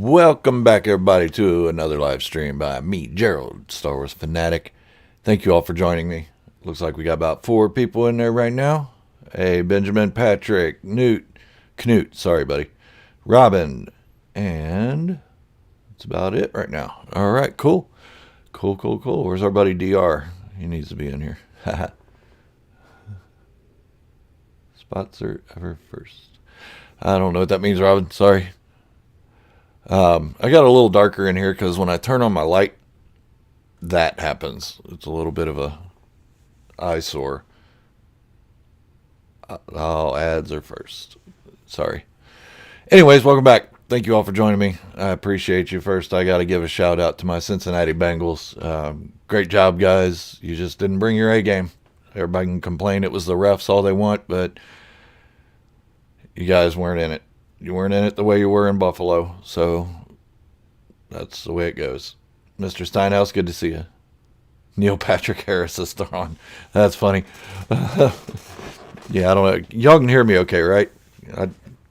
Welcome back, everybody, to another live stream by me, Gerald, Star Wars Fanatic. Thank you all for joining me. Looks like we got about 4 people in there right now. Hey, Benjamin, Patrick, Knut, sorry, buddy, Robin, and that's about it right now. All right, cool. Where's our buddy DR? He needs to be in here. Spots are ever first. I don't know what that means, Robin. Sorry. I got a little darker in here because when I turn on my light, that happens. It's a little bit of a eyesore. All ads are first. Sorry. Anyways, welcome back. Thank you all for joining me. I appreciate you. First, I got to give a shout out to my Cincinnati Bengals. Great job, guys. You just didn't bring your A game. Everybody can complain it was the refs all they want, but you guys weren't in it. You weren't in it the way you were in Buffalo, so that's the way it goes. Mr. Steinhaus, good to see you. Neil Patrick Harris is Thrawn. That's funny. Yeah, I don't know. Y'all can hear me okay, right? I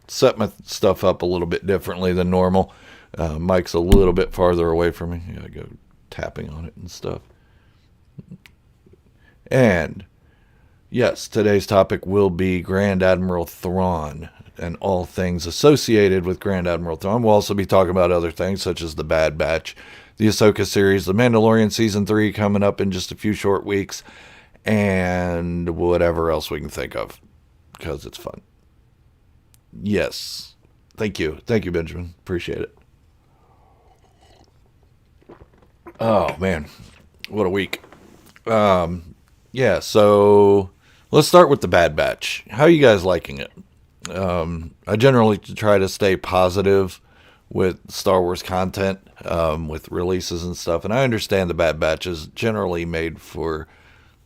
set my stuff up a little bit differently than normal. Mike's a little bit farther away from me. I go tapping on it and stuff. And yes, today's topic will be Grand Admiral Thrawn and all things associated with Grand Admiral Thrawn. We'll also be talking about other things such as the Bad Batch, the Ahsoka series, the Mandalorian Season 3 coming up in just a few short weeks, and whatever else we can think of, because it's fun. Yes. Thank you, Benjamin. Appreciate it. Oh, man. What a week. Yeah, so let's start with the Bad Batch. How are you guys liking it? I generally try to stay positive with Star Wars content, with releases and stuff. And I understand the Bad Batch is generally made for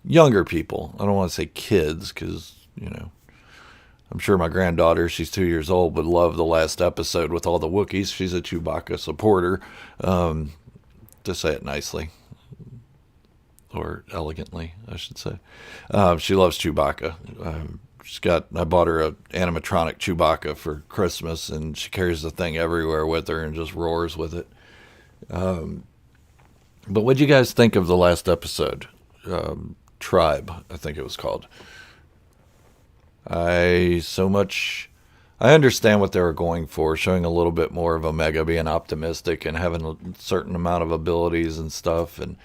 younger people. I don't want to say kids because, I'm sure my granddaughter, she's 2 years old, would love the last episode with all the Wookiees. She's a Chewbacca supporter, to say it nicely. Or elegantly, I should say. She loves Chewbacca. I bought her an animatronic Chewbacca for Christmas, and she carries the thing everywhere with her and just roars with it. But what'd you guys think of the last episode? Tribe, I think it was called. I understand what they were going for, showing a little bit more of Omega being optimistic and having a certain amount of abilities and stuff, and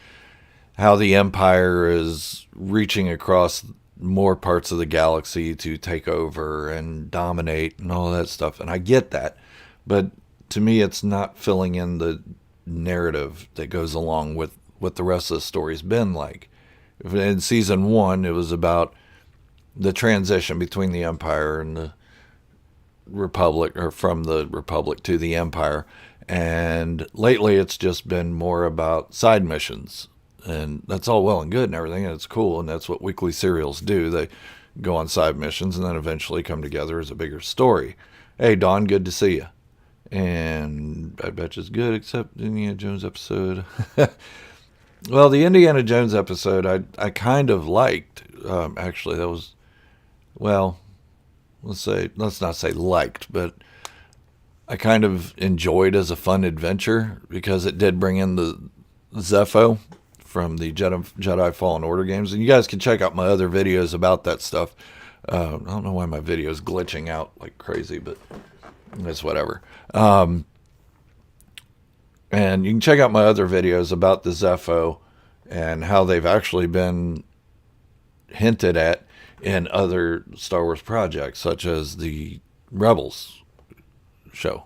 how the Empire is reaching across more parts of the galaxy to take over and dominate and all that stuff. And I get that. But to me, it's not filling in the narrative that goes along with what the rest of the story's been like. In season 1, it was about the transition between the Empire and the Republic, or from the Republic to the Empire. And lately, it's just been more about side missions. And that's all well and good and everything, and it's cool, and that's what weekly serials do. They go on side missions and then eventually come together as a bigger story. Hey, Don, good to see you. And I bet it's good, except the Indiana Jones episode. Well, the Indiana Jones episode, I kind of liked. Actually, that was, well, let's not say liked, but I kind of enjoyed as a fun adventure because it did bring in the Zepho from the Jedi Fallen Order games. And you guys can check out my other videos about that stuff. I don't know why my video is glitching out like crazy, but it's whatever. And you can check out my other videos about the Zepho and how they've actually been hinted at in other Star Wars projects, such as the Rebels show.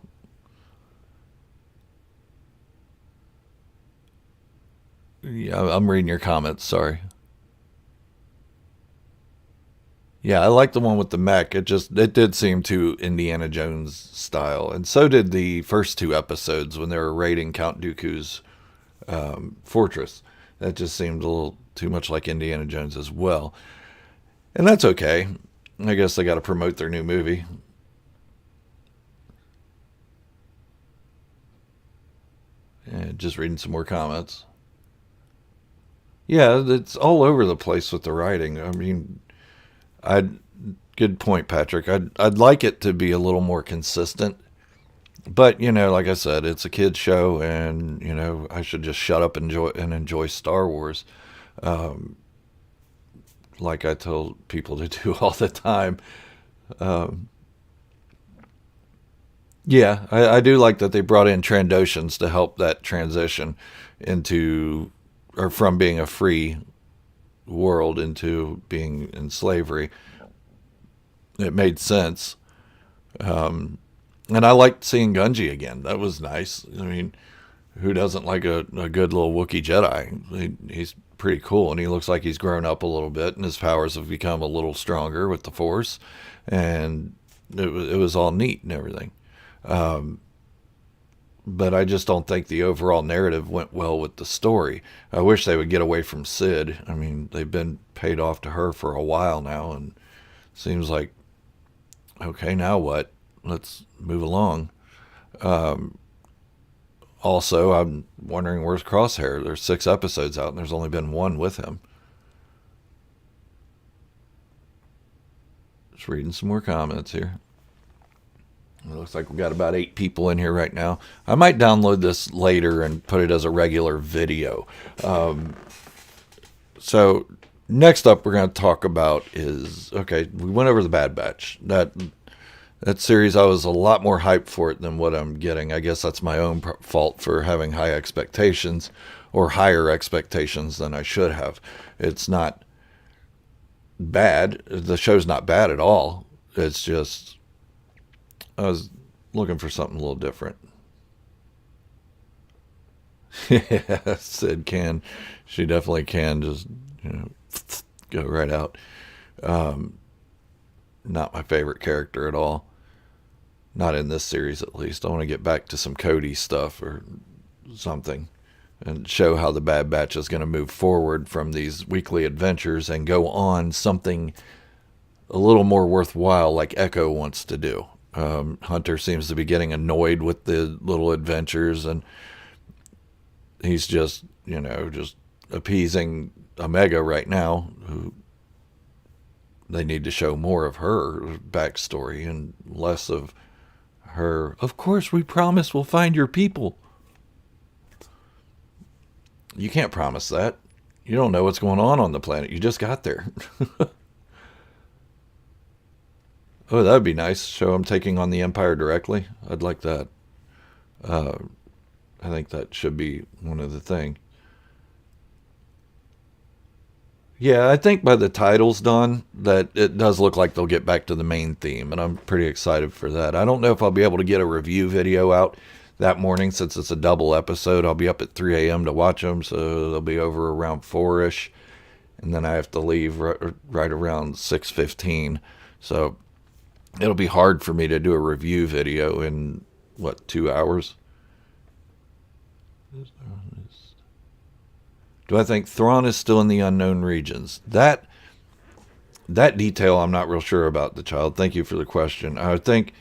Yeah, I'm reading your comments, sorry. Yeah, I like the one with the mech. It did seem too Indiana Jones style. And so did the first 2 episodes when they were raiding Count Dooku's fortress. That just seemed a little too much like Indiana Jones as well. And that's okay. I guess they got to promote their new movie. And just reading some more comments. Yeah, it's all over the place with the writing. I mean, good point, Patrick. I'd like it to be a little more consistent But like I said, it's a kids show, and I should just shut up and enjoy Star Wars, like I tell people to do all the time. Um, yeah, I do like that they brought in Trandoshans to help that transition into, or from being a free world into being in slavery. It made sense. Um, and I liked seeing Gunji again. That was nice. I mean, who doesn't like a good little Wookiee Jedi? He's pretty cool, and he looks like he's grown up a little bit, and his powers have become a little stronger with the Force, and it was all neat and everything. Um, but I just don't think the overall narrative went well with the story. I wish they would get away from Sid. I mean, they've been paid off to her for a while now, and seems like, okay, now what? Let's move along. Um, Also, I'm wondering where's Crosshair. There's 6 episodes out, and there's only been one with him. Just reading some more comments here. It looks like we've got about 8 people in here right now. I might download this later and put it as a regular video. Um, so next up, we're going to talk about is, okay, we went over the Bad Batch. That series, I was a lot more hyped for it than what I'm getting. I guess that's my own fault for having high expectations, or higher expectations than I should have. It's not bad. The show's not bad at all. It's just, I was looking for something a little different. Yeah, Sid can. She definitely can just, go right out. Um, Not my favorite character at all. Not in this series, at least. I want to get back to some Cody stuff or something, and show how the Bad Batch is going to move forward from these weekly adventures and go on something a little more worthwhile, like Echo wants to do. Hunter seems to be getting annoyed with the little adventures, and he's just, just appeasing Omega right now, who they need to show more of her backstory and less of her, of course, we promise we'll find your people. You can't promise that. You don't know what's going on the planet. You just got there. Oh, that would be nice. Show them taking on the Empire directly. I'd like that. Uh, I think that should be one of the things. Yeah, I think by the title's done, that it does look like they'll get back to the main theme, and I'm pretty excited for that. I don't know if I'll be able to get a review video out that morning since it's a double episode. I'll be up at 3 a.m. to watch them, so they'll be over around 4-ish, and then I have to leave right around 6:15. So it'll be hard for me to do a review video in, 2 hours? Do I think Thrawn is still in the unknown regions? That detail I'm not real sure about, the child. Thank you for the question. I would think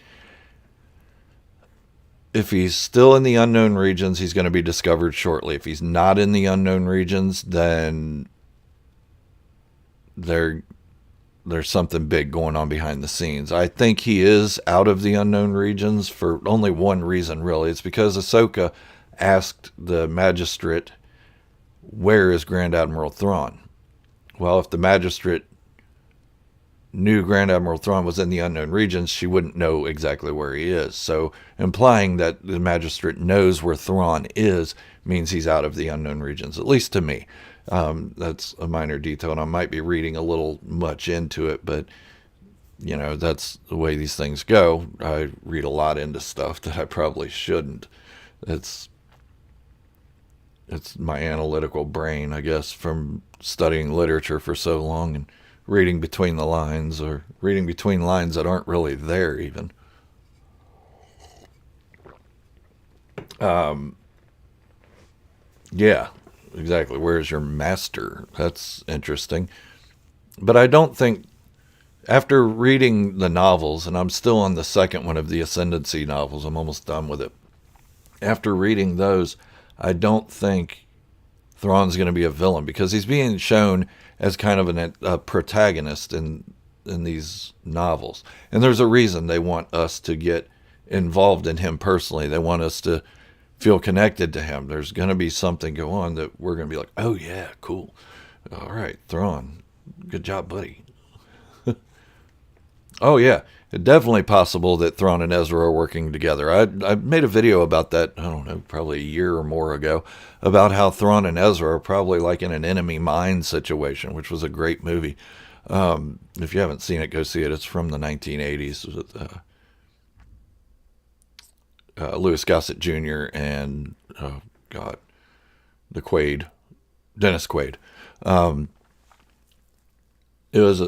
if he's still in the unknown regions, he's going to be discovered shortly. If he's not in the unknown regions, then there's something big going on behind the scenes. I think he is out of the unknown regions for only one reason, really. It's because Ahsoka asked the magistrate, where is Grand Admiral Thrawn? Well, if the magistrate knew Grand Admiral Thrawn was in the unknown regions, she wouldn't know exactly where he is. So implying that the magistrate knows where Thrawn is means he's out of the unknown regions, at least to me. That's a minor detail, and I might be reading a little much into it, but that's the way these things go. I read a lot into stuff that I probably shouldn't. It's my analytical brain, I guess, from studying literature for so long and reading between the lines, or reading between lines that aren't really there even. Yeah, exactly. Where's your master? That's interesting. But I don't think, after reading the novels, and I'm still on the second one of the Ascendancy novels, I'm almost done with it. After reading those, I don't think Thrawn's going to be a villain, because he's being shown as kind of a protagonist in these novels. And there's a reason they want us to get involved in him personally. They want us to feel connected to him. There's going to be something go on that we're going to be like, oh yeah, cool. All right, Thrawn, good job, buddy. Oh yeah, it's definitely possible that Thrawn and Ezra are working together. I made a video about that, I don't know, probably a year or more ago, about how Thrawn and Ezra are probably like in an enemy mine situation, which was a great movie. If you haven't seen it, go see it. It's from the 1980s with Louis Gossett Jr. and, oh God, Dennis Quaid. It was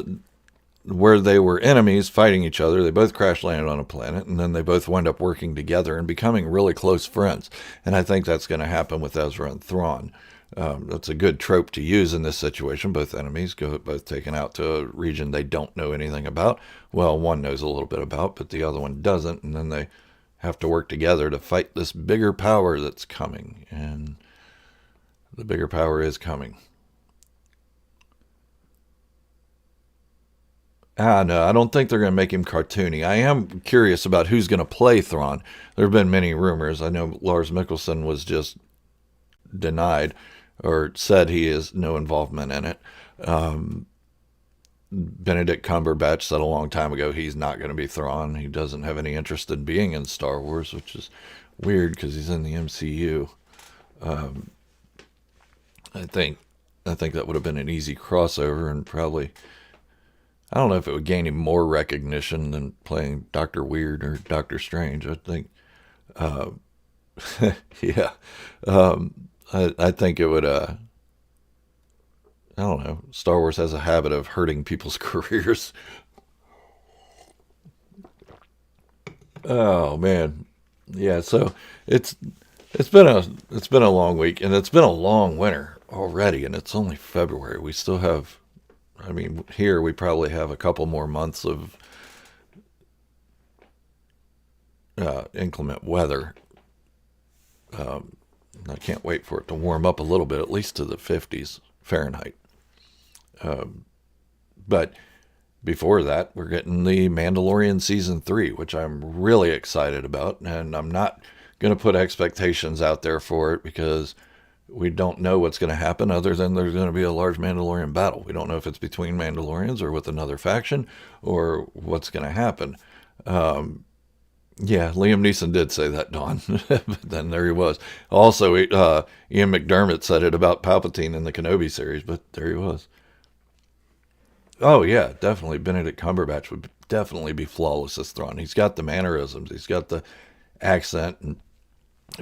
where they were enemies fighting each other. They both crash landed on a planet, and then they both wind up working together and becoming really close friends. And I think that's going to happen with Ezra and Thrawn. That's a good trope to use in this situation. Both enemies both taken out to a region they don't know anything about. Well, one knows a little bit about, but the other one doesn't. And then they have to work together to fight this bigger power that's coming. And the bigger power is coming. No, I don't think they're going to make him cartoony. I am curious about who's going to play Thrawn. There have been many rumors. I know Lars Mikkelsen was just denied or said he has no involvement in it. Benedict Cumberbatch said a long time ago he's not going to be Thrawn. He doesn't have any interest in being in Star Wars, which is weird because he's in the MCU. I think that would have been an easy crossover and probably, I don't know if it would gain him more recognition than playing Dr. Weird or Doctor Strange. I think, yeah, I think it would, I don't know. Star Wars has a habit of hurting people's careers. Oh man. Yeah, so it's been a long week and it's been a long winter already and it's only February. We still have, I mean, here we probably have a couple more months of inclement weather. I can't wait for it to warm up a little bit, at least to the 50s Fahrenheit. But before that, we're getting the Mandalorian Season 3, which I'm really excited about. And I'm not going to put expectations out there for it because we don't know what's going to happen other than there's going to be a large Mandalorian battle. We don't know if it's between Mandalorians or with another faction or what's going to happen. Yeah, Liam Neeson did say that, Don. But then there he was. Also, Ian McDermott said it about Palpatine in the Kenobi series, but there he was. Oh, yeah, definitely. Benedict Cumberbatch would definitely be flawless as Thrawn. He's got the mannerisms. He's got the accent.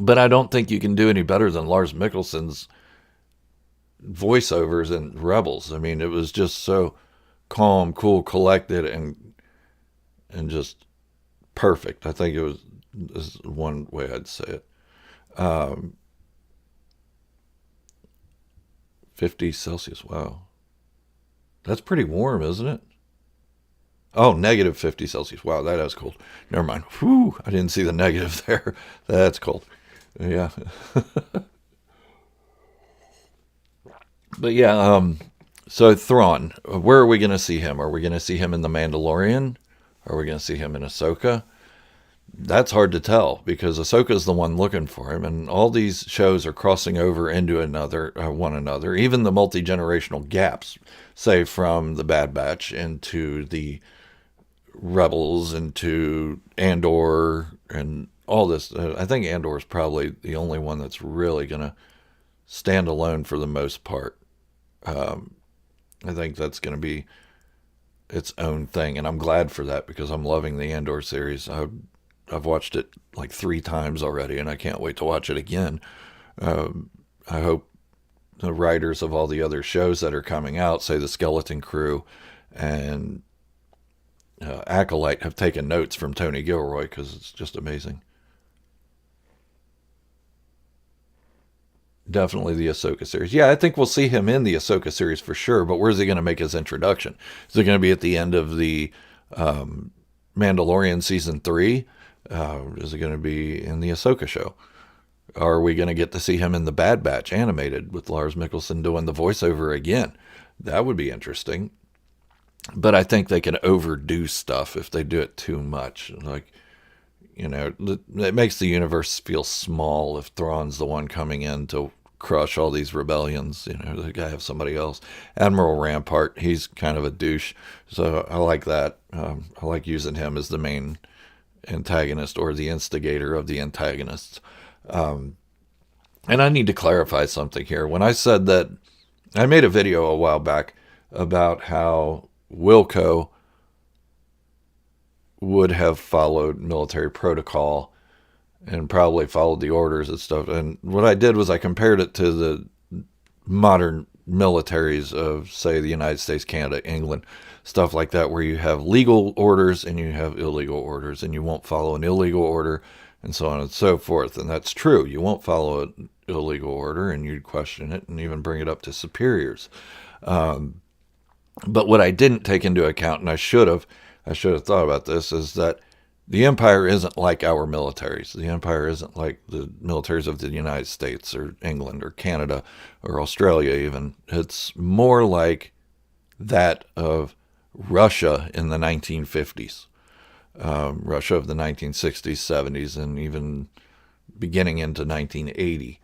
But I don't think you can do any better than Lars Mikkelsen's voiceovers in Rebels. I mean, it was just so calm, cool, collected, and just perfect. I think this is one way I'd say it. 50 Celsius. Wow. That's pretty warm, isn't it? Oh, negative 50 Celsius. Wow, that is cold. Never mind. Whew, I didn't see the negative there. That's cold. Yeah. But yeah, so Thrawn, where are we going to see him? Are we going to see him in The Mandalorian? Are we going to see him in Ahsoka? That's hard to tell because Ahsoka's the one looking for him, and all these shows are crossing over into one another. Even the multi-generational gaps, say from the Bad Batch into the Rebels, into Andor, and all this. I think Andor is probably the only one that's really going to stand alone for the most part. I think that's going to be its own thing, and I'm glad for that because I'm loving the Andor series. I've watched it like 3 times already, and I can't wait to watch it again. I hope the writers of all the other shows that are coming out, say the Skeleton Crew and Acolyte, have taken notes from Tony Gilroy because it's just amazing. Definitely the Ahsoka series. Yeah, I think we'll see him in the Ahsoka series for sure, but where's he going to make his introduction? Is it going to be at the end of the Mandalorian Season 3? Is it going to be in the Ahsoka show? Are we going to get to see him in the Bad Batch animated with Lars Mikkelsen doing the voiceover again? That would be interesting. But I think they can overdo stuff if they do it too much. Like, it makes the universe feel small if Thrawn's the one coming in to crush all these rebellions. The guy have somebody else. Admiral Rampart, he's kind of a douche, so I like that. I like using him as the main antagonist or the instigator of the antagonists. And I need to clarify something here. When I said that, I made a video a while back about how Wilco would have followed military protocol and probably followed the orders and stuff. And what I did was I compared it to the modern militaries of, say, the United States, Canada, England, stuff like that, where you have legal orders and you have illegal orders, and you won't follow an illegal order, and so on and so forth. And that's true. You won't follow an illegal order, and you'd question it and even bring it up to superiors. But what I didn't take into account, and I should have thought about this, is that the Empire isn't like our militaries. The Empire isn't like the militaries of the United States or England or Canada or Australia even. It's more like that of Russia in the 1950s, Russia of the 1960s, 70s, and even beginning into 1980.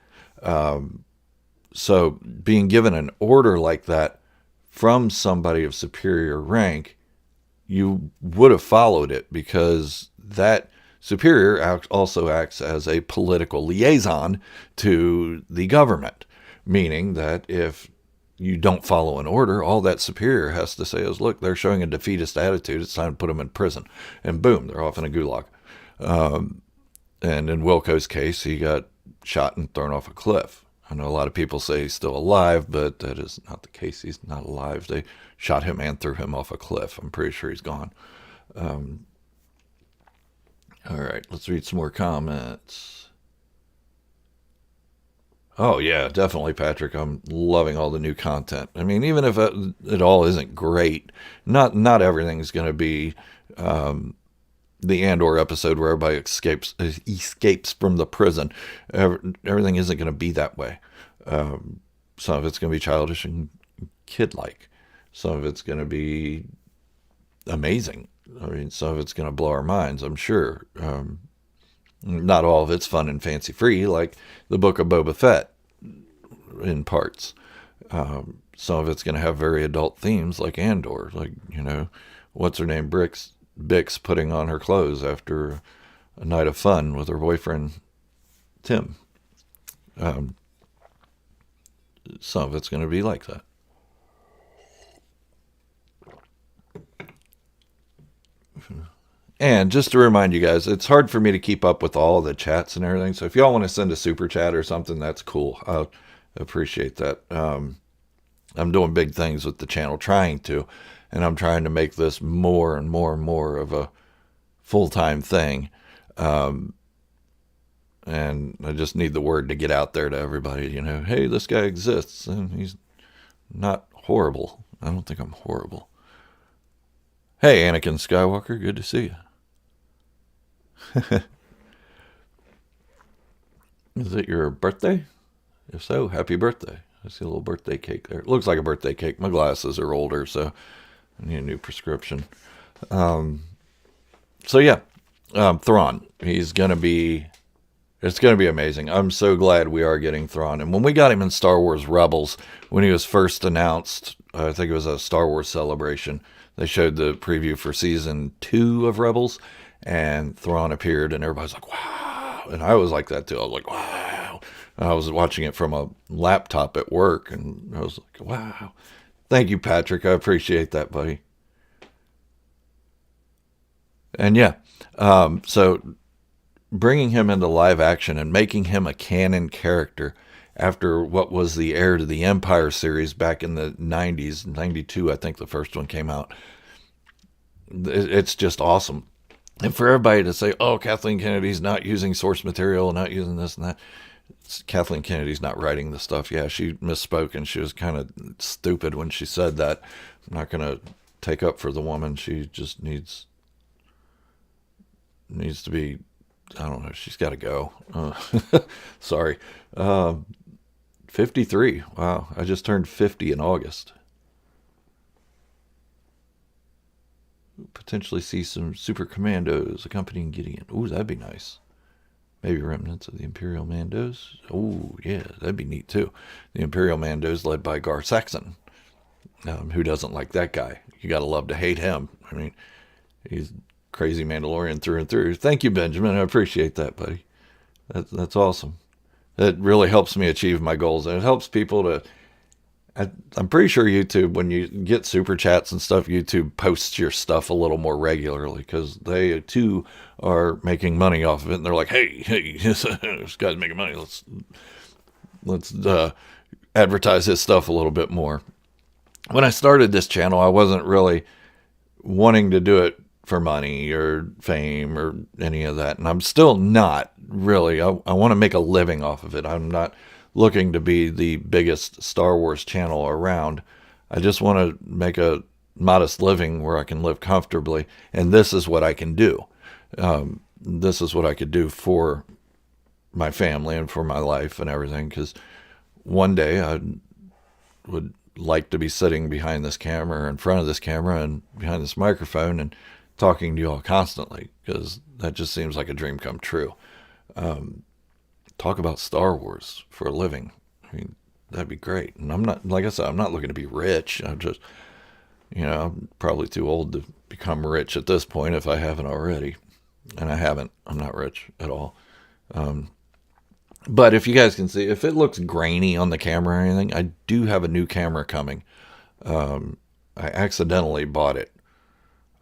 So being given an order like that from somebody of superior rank, you would have followed it, because that superior also acts as a political liaison to the government, meaning that if you don't follow an order, all that superior has to say is, look, they're showing a defeatist attitude, it's time to put them in prison. And boom, they're off in a gulag. And in Wilco's case, he got shot and thrown off a cliff. I know a lot of people say he's still alive, but that is not the case. He's not alive. They shot him and threw him off a cliff. I'm pretty sure he's gone. All right, let's read some more comments. Oh, yeah, definitely, Patrick. I'm loving all the new content. I mean, even if it all isn't great, not everything's going to be the Andor episode where everybody escapes from the prison. Everything isn't going to be that way. Some of it's going to be childish and kid-like. Some of it's going to be amazing. I mean, some of it's going to blow our minds, I'm sure. Not all of it's fun and fancy-free, like the Book of Boba Fett in parts. Some of it's going to have very adult themes, like Andor. Like, what's her name? Bix putting on her clothes after a night of fun with her boyfriend, Tim. Some of it's going to be like that. And just to remind you guys, it's hard for me to keep up with all of the chats and everything. So if y'all want to send a super chat or something, that's cool. I appreciate that. I'm doing big things with the channel, and I'm trying to make this more and more and more of a full-time thing. And I just need the word to get out there to everybody, hey, this guy exists, and he's not horrible. I don't think I'm horrible. Hey, Anakin Skywalker, good to see you. Is it your birthday? If so, happy birthday. I see a little birthday cake there. It looks like a birthday cake. My glasses are older, so I need a new prescription. So yeah, Thrawn. It's going to be amazing. I'm so glad we are getting Thrawn. And when we got him in Star Wars Rebels, when he was first announced, I think it was a Star Wars Celebration, they showed the preview for season 2 of Rebels, and Thrawn appeared, and everybody's like, wow. And I was like that too. I was like, wow. And I was watching it from a laptop at work, and I was like, wow. Thank you, Patrick. I appreciate that, buddy. And yeah, so bringing him into live action and making him a canon character after what was the Heir to the Empire series back in the 90s, 92, I think the first one came out. It's just awesome. And for everybody to say, oh, Kathleen Kennedy's not using source material, not using this and that. Kathleen Kennedy's not writing the stuff. Yeah, she misspoke, and she was kind of stupid when she said that. I'm not going to take up for the woman. She just needs to be, I don't know, she's got to go. Sorry. 53. Wow, I just turned 50 in August. potentially see some super commandos accompanying Gideon. Ooh, that'd be nice. Maybe remnants of the Imperial Mandos. Oh, yeah, that'd be neat, too. The Imperial Mandos led by Gar Saxon. Who doesn't like that guy? You got to love to hate him. I mean, he's crazy Mandalorian through and through. Thank you, Benjamin. I appreciate that, buddy. That's awesome. It really helps me achieve my goals, and it helps people to... I'm pretty sure YouTube, when you get super chats and stuff, YouTube posts your stuff a little more regularly because they too are making money off of it. And they're like, hey, this guy's making money. Let's advertise his stuff a little bit more. When I started this channel, I wasn't really wanting to do it for money or fame or any of that. And I'm still not really. I want to make a living off of it. I'm not looking to be the biggest Star Wars channel around. I just want to make a modest living where I can live comfortably, and this is what I can do. This is what I could do for my family and for my life and everything, because one day I would like to be sitting behind this camera, or in front of this camera, and behind this microphone, and talking to you all constantly, because that just seems like a dream come true. Talk about Star Wars for a living. I mean, that'd be great. And I'm not, like I said, I'm not looking to be rich. I'm just, I'm probably too old to become rich at this point if I haven't already. And I haven't. I'm not rich at all. But if you guys can see, if it looks grainy on the camera or anything, I do have a new camera coming. I accidentally bought it.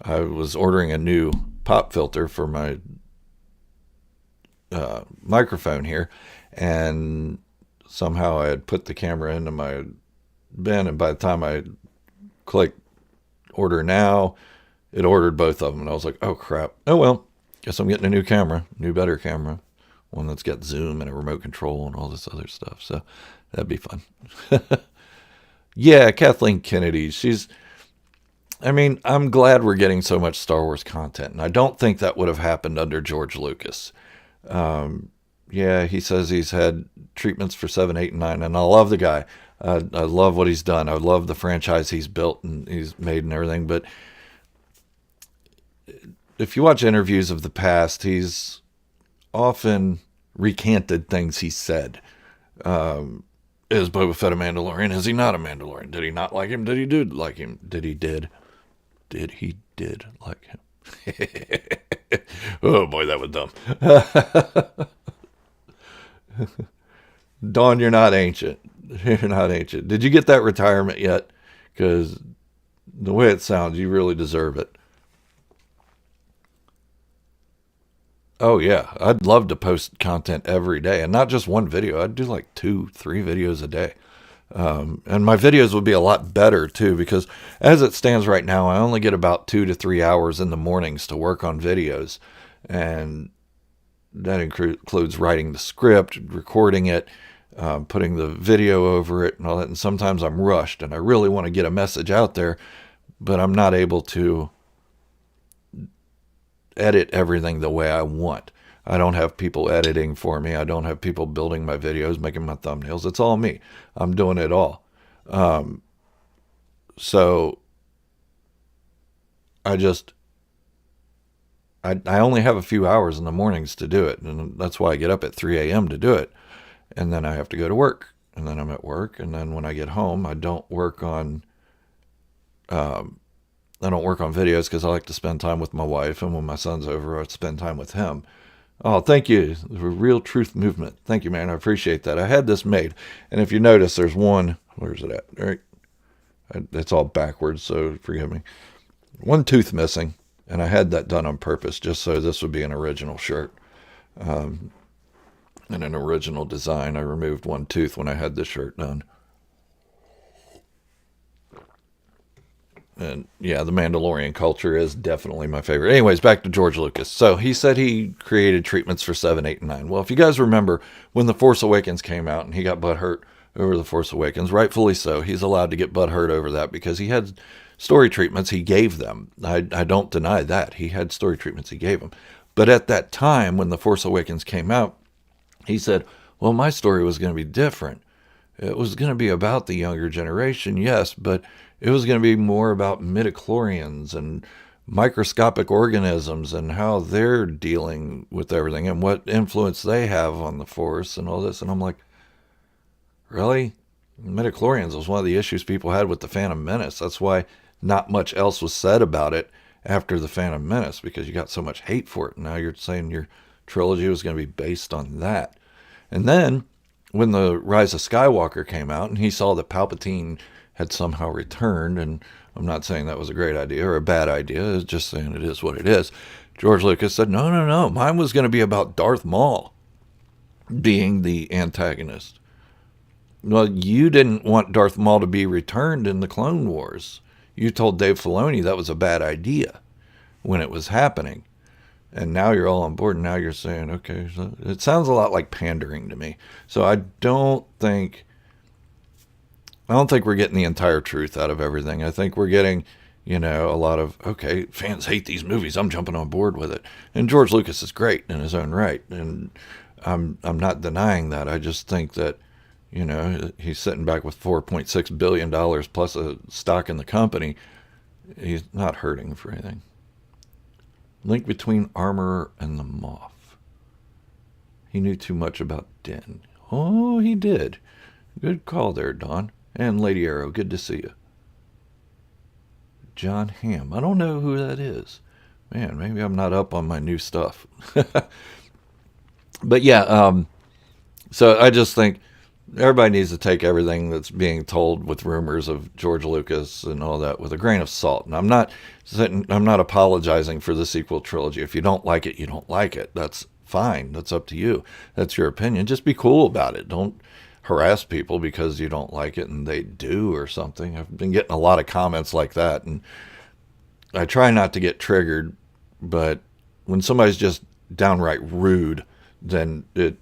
I was ordering a new pop filter for my microphone here, and somehow I had put the camera into my bin, and by the time I clicked order now, it ordered both of them, and I was like, oh crap, oh well, guess I'm getting a new camera, new better camera, one that's got zoom and a remote control and all this other stuff, so that'd be fun. Yeah, Kathleen Kennedy, I'm glad we're getting so much Star Wars content, and I don't think that would have happened under George Lucas. Yeah, he says he's had treatments for 7, 8, and 9, and I love the guy. I love what he's done. I love the franchise he's built and he's made and everything. But if you watch interviews of the past, he's often recanted things he said. Is Boba Fett a Mandalorian? Is he not a Mandalorian? Did he not like him? Did he do like him? Did he did like him? Oh boy, that was dumb. Dawn, you're not ancient. You're not ancient. Did you get that retirement yet? Because the way it sounds, you really deserve it. Oh yeah, I'd love to post content every day, and not just one video. I'd do like 2, 3 videos a day. And my videos would be a lot better too, because as it stands right now, I only get about 2 to 3 hours in the mornings to work on videos. And that includes writing the script, recording it, putting the video over it and all that. And sometimes I'm rushed and I really want to get a message out there, but I'm not able to edit everything the way I want. I don't have people editing for me. I don't have people building my videos, making my thumbnails. It's all me. I'm doing it all. So I only have a few hours in the mornings to do it. And that's why I get up at 3 a.m. to do it. And then I have to go to work. And then I'm at work. And then when I get home, I don't work on videos because I like to spend time with my wife. And when my son's over, I spend time with him. Oh, thank you. The Real Truth Movement. Thank you, man. I appreciate that. I had this made. And if you notice, there's one. Where's it at? All right. It's all backwards, so forgive me. One tooth missing. And I had that done on purpose just so this would be an original shirt. And an original design. I removed one tooth when I had this shirt done. And yeah, the Mandalorian culture is definitely my favorite. Anyways, back to George Lucas. So he said he created treatments for 7, 8, and 9. Well, if you guys remember when The Force Awakens came out and he got butthurt over The Force Awakens, rightfully so. He's allowed to get butthurt over that because he had story treatments he gave them. I don't deny that. He had story treatments he gave them. But at that time when The Force Awakens came out, he said, well, my story was going to be different. It was going to be about the younger generation, yes, but it was going to be more about midichlorians and microscopic organisms and how they're dealing with everything and what influence they have on the Force and all this. And I'm like, really? Midichlorians was one of the issues people had with the Phantom Menace. That's why not much else was said about it after the Phantom Menace, because you got so much hate for it. Now you're saying your trilogy was going to be based on that. And then when the Rise of Skywalker came out and he saw that Palpatine had somehow returned, and I'm not saying that was a great idea or a bad idea, it's just saying it is what it is. George Lucas said, no, mine was going to be about Darth Maul being the antagonist. Well, you didn't want Darth Maul to be returned in the Clone Wars. You told Dave Filoni that was a bad idea when it was happening. And now you're all on board, and now you're saying, okay, so it sounds a lot like pandering to me. So I don't think we're getting the entire truth out of everything. I think we're getting, a lot of, okay, fans hate these movies, I'm jumping on board with it. And George Lucas is great in his own right, and I'm not denying that. I just think that, he's sitting back with $4.6 billion plus a stock in the company. He's not hurting for anything. Link between Armorer and the Moff. He knew too much about Din. Oh, he did. Good call there, Don. And Lady Arrow, good to see you. John Hamm. I don't know who that is. Man, maybe I'm not up on my new stuff. But yeah, so I just think everybody needs to take everything that's being told with rumors of George Lucas and all that with a grain of salt. And I'm not apologizing for the sequel trilogy. If you don't like it, you don't like it. That's fine. That's up to you. That's your opinion. Just be cool about it. Don't harass people because you don't like it and they do or something. I've been getting a lot of comments like that, and I try not to get triggered, but when somebody's just downright rude, then it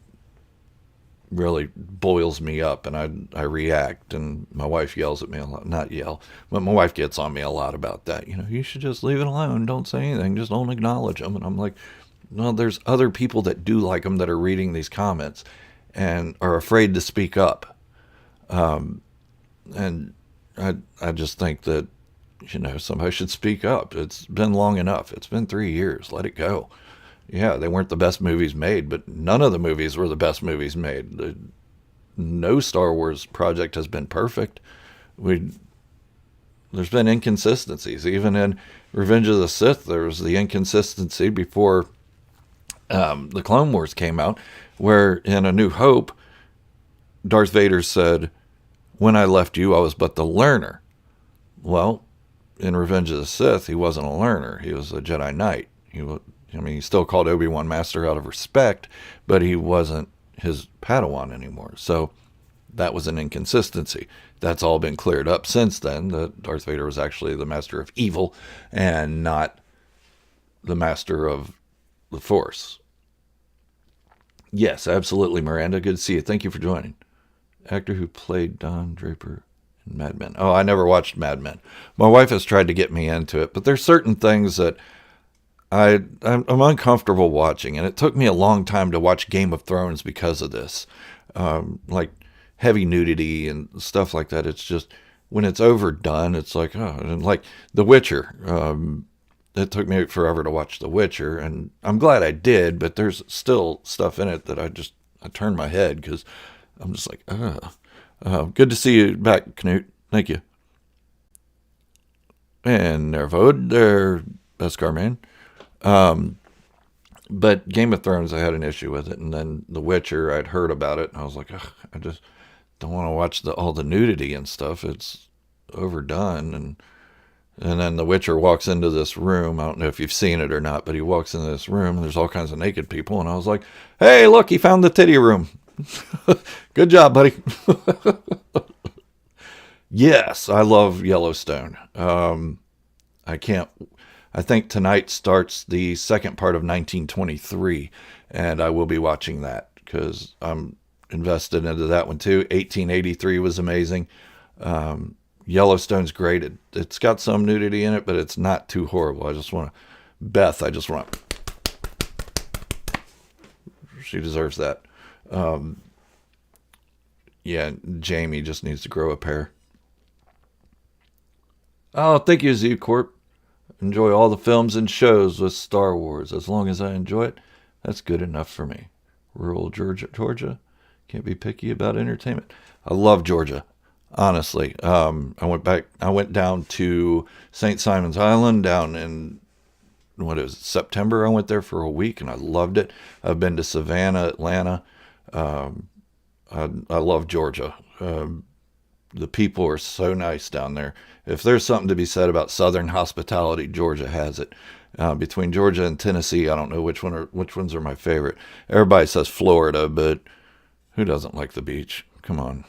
really boils me up, and I react, and my wife yells at me a lot. Not yell, but my wife gets on me a lot about that. You should just leave it alone. Don't say anything. Just don't acknowledge them. And I'm like, no, there's other people that do like them that are reading these comments and are afraid to speak up. And I just think that, somebody should speak up. It's been long enough. It's been 3 years. Let it go. Yeah, they weren't the best movies made, but none of the movies were the best movies made. No Star Wars project has been perfect. There's been inconsistencies. Even in Revenge of the Sith, there was the inconsistency before the Clone Wars came out, where in A New Hope, Darth Vader said, "When I left you, I was but the learner." Well, in Revenge of the Sith, he wasn't a learner. He was a Jedi Knight. He still called Obi-Wan Master out of respect, but he wasn't his Padawan anymore. So that was an inconsistency. That's all been cleared up since then, that Darth Vader was actually the master of evil and not the master of the Force. Yes, absolutely, Miranda. Good to see you. Thank you for joining. Actor who played Don Draper in Mad Men. Oh, I never watched Mad Men. My wife has tried to get me into it, but there's certain things that I'm uncomfortable watching, and it took me a long time to watch Game of Thrones because of this. Like heavy nudity and stuff like that. It's just, when it's overdone, it's like, oh, and like The Witcher. It took me forever to watch The Witcher, and I'm glad I did, but there's still stuff in it that I turn my head because I'm just like, good to see you back, Knut. Thank you. And Nervode, there, Beskar man. But Game of Thrones, I had an issue with it, and then The Witcher, I'd heard about it, and I was like, ugh, I just don't want to watch all the nudity and stuff. It's overdone, and then The Witcher walks into this room. I don't know if you've seen it or not, but he walks into this room, and there's all kinds of naked people, and I was like, hey, look, he found the titty room. Good job, buddy. Yes, I love Yellowstone. I think tonight starts the second part of 1923, and I will be watching that because I'm invested into that one too. 1883 was amazing. Yellowstone's great. It's got some nudity in it, but it's not too horrible. I just want to, she deserves that. Yeah, Jamie just needs to grow a pair. Oh, thank you, Z Corp. Enjoy all the films and shows with Star Wars. As long as I enjoy it, that's good enough for me. Rural Georgia. Can't be picky about entertainment. I love Georgia. Honestly, I went down to St. Simon's Island down in what is it, September. I went there for a week and I loved it. I've been to Savannah, Atlanta. Um, I love Georgia. The people are so nice down there. If there's something to be said about Southern hospitality, Georgia has it. Between Georgia and Tennessee, I don't know which ones are my favorite. Everybody says Florida, but who doesn't like the beach? Come on,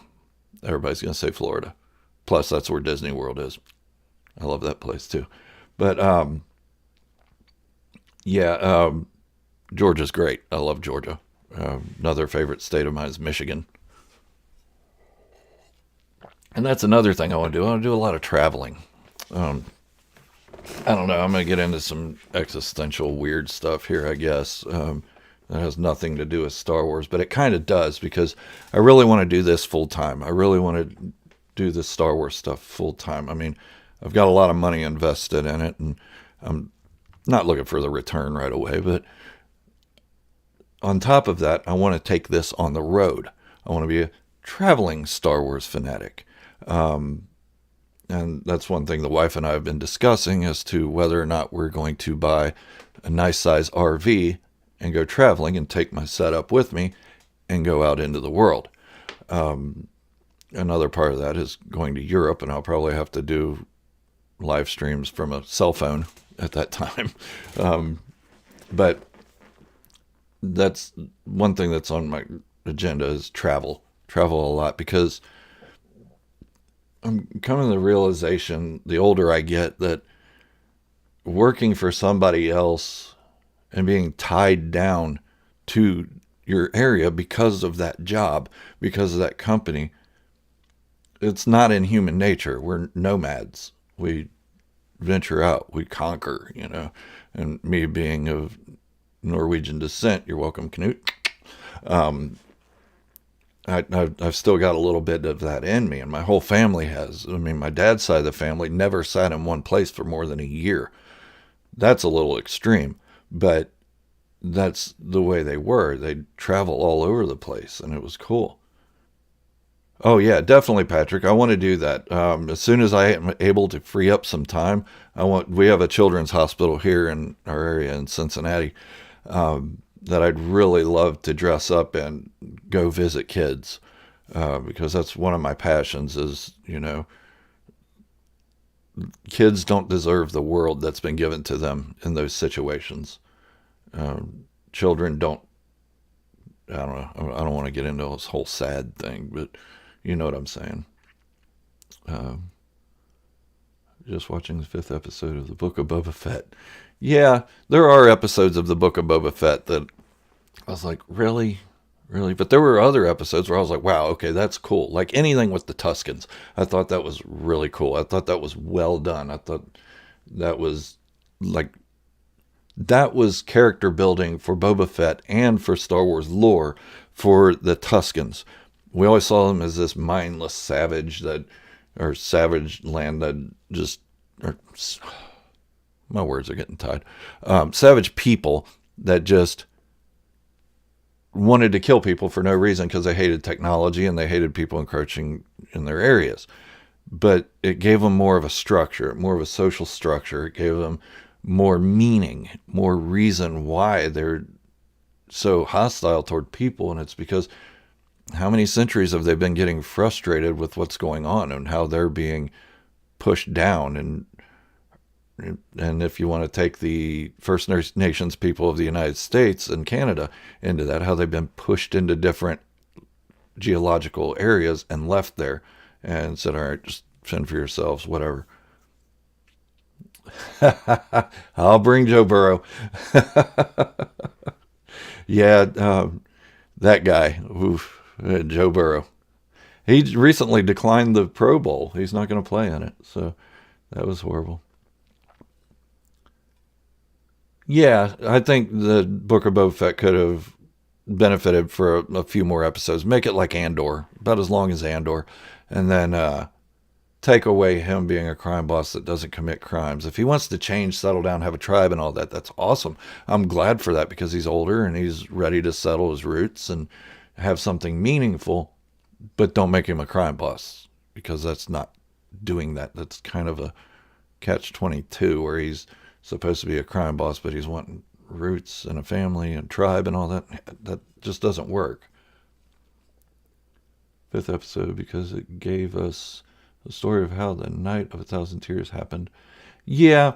everybody's gonna say Florida. Plus, that's where Disney World is. I love that place too. But yeah, Georgia's great. I love Georgia. Another favorite state of mine is Michigan. And that's another thing I want to do. I want to do a lot of traveling. Um, I don't know. I'm going to get into some existential weird stuff here, I guess. That has nothing to do with Star Wars, but it kind of does because I really want to do this full time. I really want to do the Star Wars stuff full time. I mean, I've got a lot of money invested in it, and I'm not looking for the return right away. But on top of that, I want to take this on the road. I want to be a traveling Star Wars fanatic. Um, and that's one thing the wife and I have been discussing as to whether or not we're going to buy a nice size RV and go traveling and take my setup with me and go out into the world. Um, Another part of that is going to Europe, and I'll probably have to do live streams from a cell phone at that time. Um, but that's one thing that's on my agenda is travel a lot because I'm coming to the realization the older I get that working for somebody else and being tied down to your area because of that job, because of that company, it's not in human nature. We're nomads. We venture out, we conquer, you know. And me being of Norwegian descent, you're welcome, Knut. Um, I've still got a little bit of that in me, and my whole family has. I mean, my dad's side of the family never sat in one place for more than a year. That's a little extreme, but that's the way they were. They'd travel all over the place, and it was cool. Oh yeah, definitely, Patrick. I want to do that. As soon as I am able to free up some time, I want. We have a children's hospital here in our area in Cincinnati that I'd really love to dress up and go visit kids because that's one of my passions. Is kids don't deserve the world that's been given to them in those situations. Children don't. I don't know. I don't want to get into this whole sad thing, but you know what I'm saying. Um, just watching the fifth episode of the Book of Boba Fett. Yeah, there are episodes of the Book of Boba Fett that I was like, really? Really? But there were other episodes where I was like, wow, okay, that's cool. Like anything with the Tuscans. I thought that was really cool. I thought that was well done. I thought that was like, that was character building for Boba Fett and for Star Wars lore for the Tuscans. We always saw them as this mindless savage that, or savage land that just, or, my words are getting tied. Savage people that just wanted to kill people for no reason because they hated technology and they hated people encroaching in their areas. But it gave them more of a structure, more of a social structure. It gave them more meaning, more reason why they're so hostile toward people. And it's because how many centuries have they been getting frustrated with what's going on and how they're being pushed down? And if you want to take the First Nations people of the United States and Canada into that, how they've been pushed into different geological areas and left there and said, all right, just fend for yourselves, whatever. I'll bring Joe Burrow. Yeah, that guy, oof, Joe Burrow. He recently declined the Pro Bowl. He's not going to play in it, so that was horrible. Yeah, I think the Book of Boba Fett could have benefited for a few more episodes. Make it like Andor, about as long as Andor, and then take away him being a crime boss that doesn't commit crimes. If he wants to change, settle down, have a tribe and all that, that's awesome. I'm glad for that because he's older and he's ready to settle his roots and have something meaningful, but don't make him a crime boss because that's not doing that. That's kind of a catch-22 where he's supposed to be a crime boss, but he's wanting roots and a family and tribe and all that. That just doesn't work. 5th episode because it gave us the story of how the Night of 1,000 Tears happened. Yeah,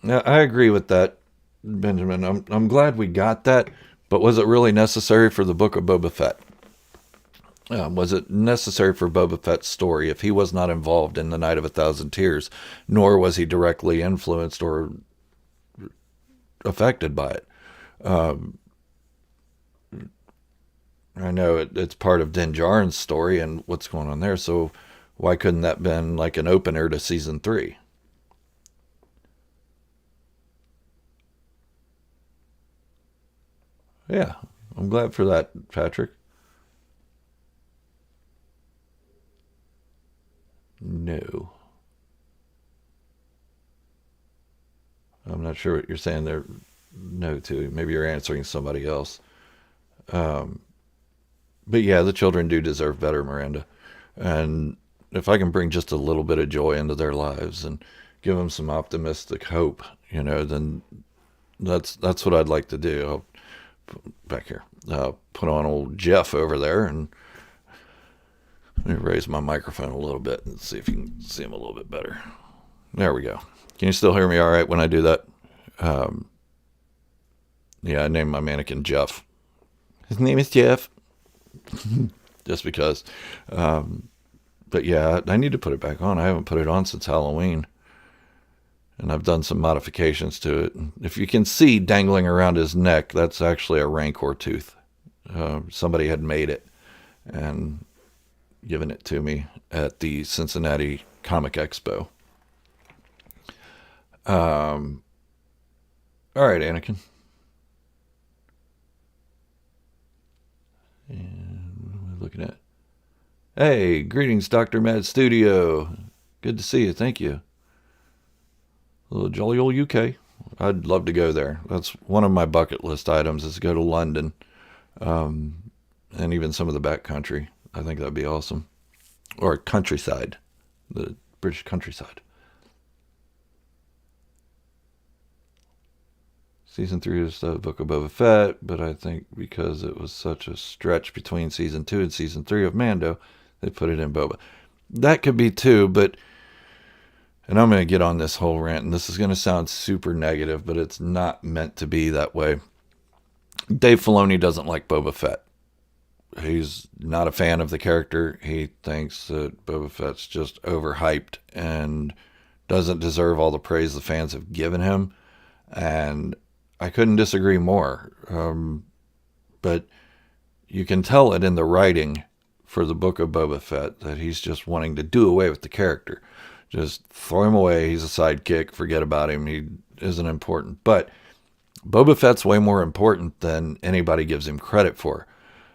I agree with that, Benjamin. I'm glad we got that, but was it really necessary for the book of Boba Fett? Was it necessary for Boba Fett's story if he was not involved in the Night of 1,000 Tears, nor was he directly influenced or affected by it? I know it's part of Din Djarin's story and what's going on there, so why couldn't that been like an opener to season 3? Yeah, I'm glad for that, Patrick. No. I'm not sure what you're saying there. No to. Maybe you're answering somebody else. Um, but yeah, the children do deserve better, Miranda. And if I can bring just a little bit of joy into their lives and give them some optimistic hope, then that's what I'd like to do. I'll back here, put on old Jeff over there, and let me raise my microphone a little bit and see if you can see him a little bit better. There we go. Can you still hear me all right when I do that? Um, yeah, I named my mannequin Jeff. His name is Jeff. Just because. But yeah, I need to put it back on. I haven't put it on since Halloween. And I've done some modifications to it. If you can see dangling around his neck, that's actually a rancor tooth. Somebody had made it and given it to me at the Cincinnati Comic Expo. All right, Anakin. And what am I looking at? Hey, greetings, Dr. Mad Studio. Good to see you. Thank you. A little jolly old UK. I'd love to go there. That's one of my bucket list items is to go to London, and even some of the back country. I think that'd be awesome. Or countryside, the British countryside. Season 3 is the Book of Boba Fett, but I think because it was such a stretch between Season 2 and Season 3 of Mando, they put it in Boba. That could be too, but... And I'm going to get on this whole rant, and this is going to sound super negative, but it's not meant to be that way. Dave Filoni doesn't like Boba Fett. He's not a fan of the character. He thinks that Boba Fett's just overhyped and doesn't deserve all the praise the fans have given him. And I couldn't disagree more. But you can tell it in the writing for the Book of Boba Fett that he's just wanting to do away with the character. Just throw him away. He's a sidekick. Forget about him. He isn't important. But Boba Fett's way more important than anybody gives him credit for.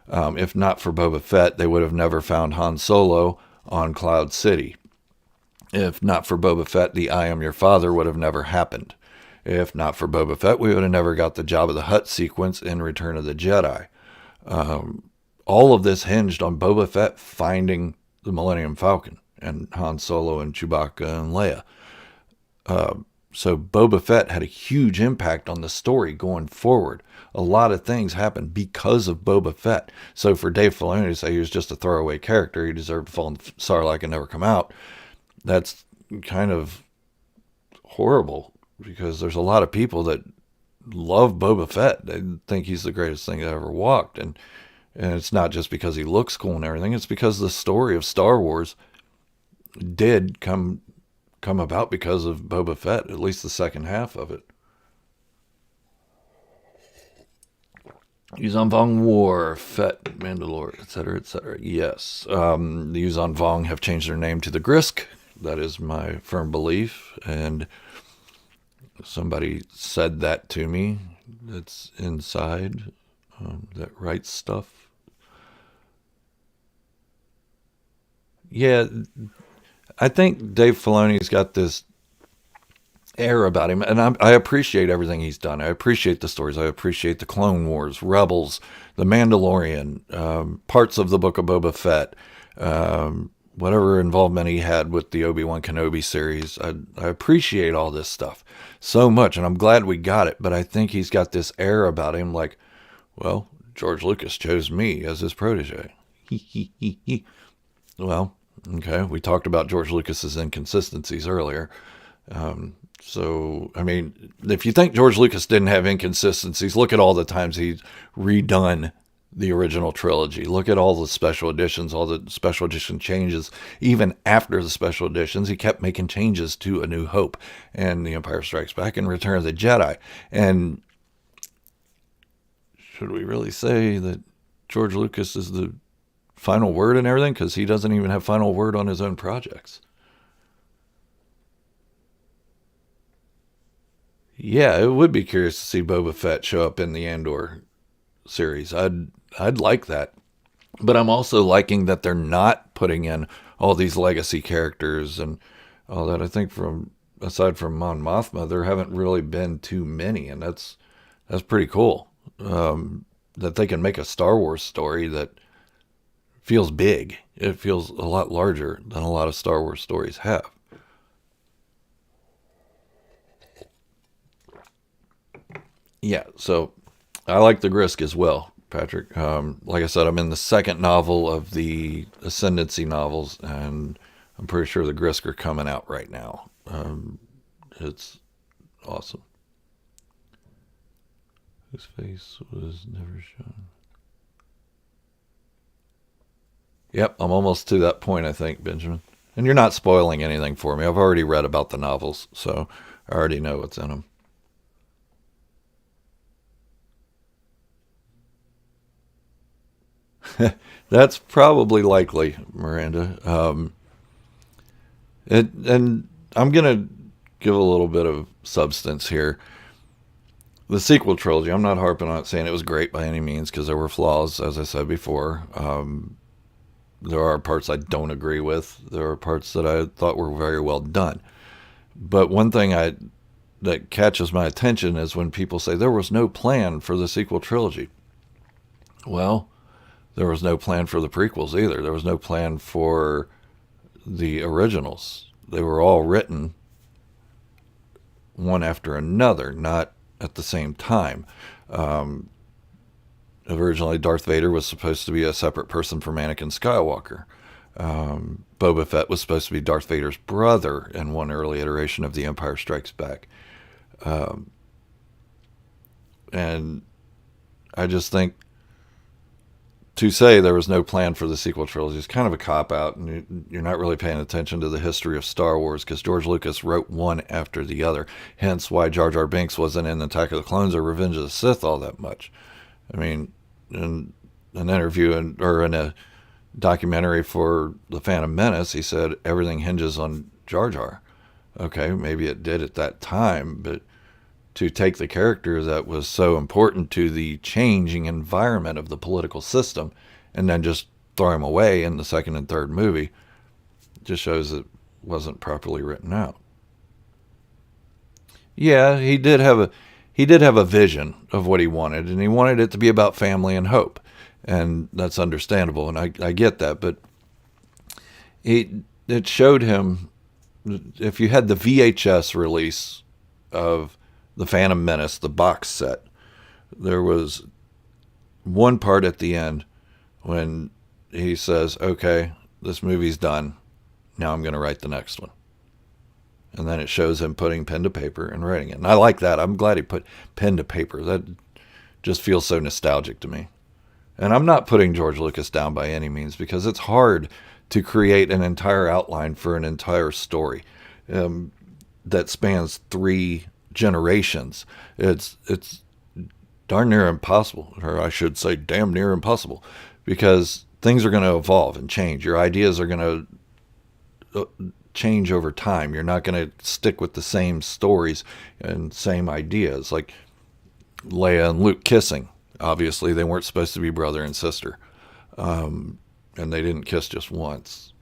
If not for Boba Fett, they would have never found Han Solo on Cloud City. If not for Boba Fett, the I Am Your Father would have never happened. If not for Boba Fett, we would have never got the Jabba the Hutt sequence in Return of the Jedi. All of this hinged on Boba Fett finding the Millennium Falcon and Han Solo and Chewbacca and Leia. So Boba Fett had a huge impact on the story going forward. A lot of things happened because of Boba Fett. So for Dave Filoni to say he was just a throwaway character, he deserved to fall in the Sarlacc and never come out, that's kind of horrible because there's a lot of people that love Boba Fett. They think he's the greatest thing that ever walked. And it's not just because he looks cool and everything. It's because the story of Star Wars did come about because of Boba Fett, at least the second half of it. Yuzan Vong War, Fett, Mandalorian, etc., etc. Yes. The Yuzan Vong have changed their name to the Grisk. That is my firm belief. And somebody said that to me. That's inside. That writes stuff. Yeah. I think Dave Filoni's got this air about him, and I appreciate everything he's done. I appreciate the stories. I appreciate the Clone Wars, Rebels, the Mandalorian, parts of the Book of Boba Fett, whatever involvement he had with the Obi-Wan Kenobi series. I appreciate all this stuff so much, and I'm glad we got it. But I think he's got this air about him, like, well, George Lucas chose me as his protege. Well, okay, we talked about George Lucas's inconsistencies earlier. So, I mean, if you think George Lucas didn't have inconsistencies, look at all the times he's redone the original trilogy. Look at all the special editions, all the special edition changes. Even after the special editions, he kept making changes to A New Hope and The Empire Strikes Back and Return of the Jedi. And should we really say that George Lucas is the final word and everything? Because he doesn't even have final word on his own projects. Yeah, it would be curious to see Boba Fett show up in the Andor series. I'd like that. But I'm also liking that they're not putting in all these legacy characters and all that. I think from aside from Mon Mothma, there haven't really been too many, and that's pretty cool. That they can make a Star Wars story that feels big. It feels a lot larger than a lot of Star Wars stories have. Yeah, so I like the Grisk as well, Patrick. Like I said, I'm in the second novel of the Ascendancy novels, and I'm pretty sure the Grisk are coming out right now. It's awesome. His face was never shown. Yep, I'm almost to that point, I think, Benjamin. And you're not spoiling anything for me. I've already read about the novels, so I already know what's in them. That's probably likely, Miranda. And I'm gonna give a little bit of substance here. The sequel trilogy, I'm not harping on it saying it was great by any means because there were flaws, as I said before. There are parts I don't agree with. There are parts that I thought were very well done. But one thing that catches my attention is when people say there was no plan for the sequel trilogy. Well, there was no plan for the prequels either. There was no plan for the originals. They were all written one after another, not at the same time. Originally, Darth Vader was supposed to be a separate person from Anakin Skywalker. Boba Fett was supposed to be Darth Vader's brother in one early iteration of The Empire Strikes Back. And I just think to say there was no plan for the sequel trilogy is kind of a cop-out, and you're not really paying attention to the history of Star Wars because George Lucas wrote one after the other, hence why Jar Jar Binks wasn't in Attack of the Clones or Revenge of the Sith all that much. I mean, in an interview or in a documentary for The Phantom Menace, he said everything hinges on Jar Jar. Okay, maybe it did at that time, but to take the character that was so important to the changing environment of the political system and then just throw him away in the second and third movie just shows it wasn't properly written out. Yeah, he did have a vision of what he wanted, and he wanted it to be about family and hope, and that's understandable, and I get that. But it showed him, if you had the VHS release of the Phantom Menace, the box set, there was one part at the end when he says, "Okay, this movie's done. Now I'm going to write the next one." And then it shows him putting pen to paper and writing it. And I like that. I'm glad he put pen to paper. That just feels so nostalgic to me. And I'm not putting George Lucas down by any means because it's hard to create an entire outline for an entire story that spans three generations. It's darn near impossible, or I should say damn near impossible, because things are going to evolve and change. Your ideas are going to change over time. You're not going to stick with the same stories and same ideas. Like Leia and Luke kissing. Obviously, they weren't supposed to be brother and sister. And they didn't kiss just once.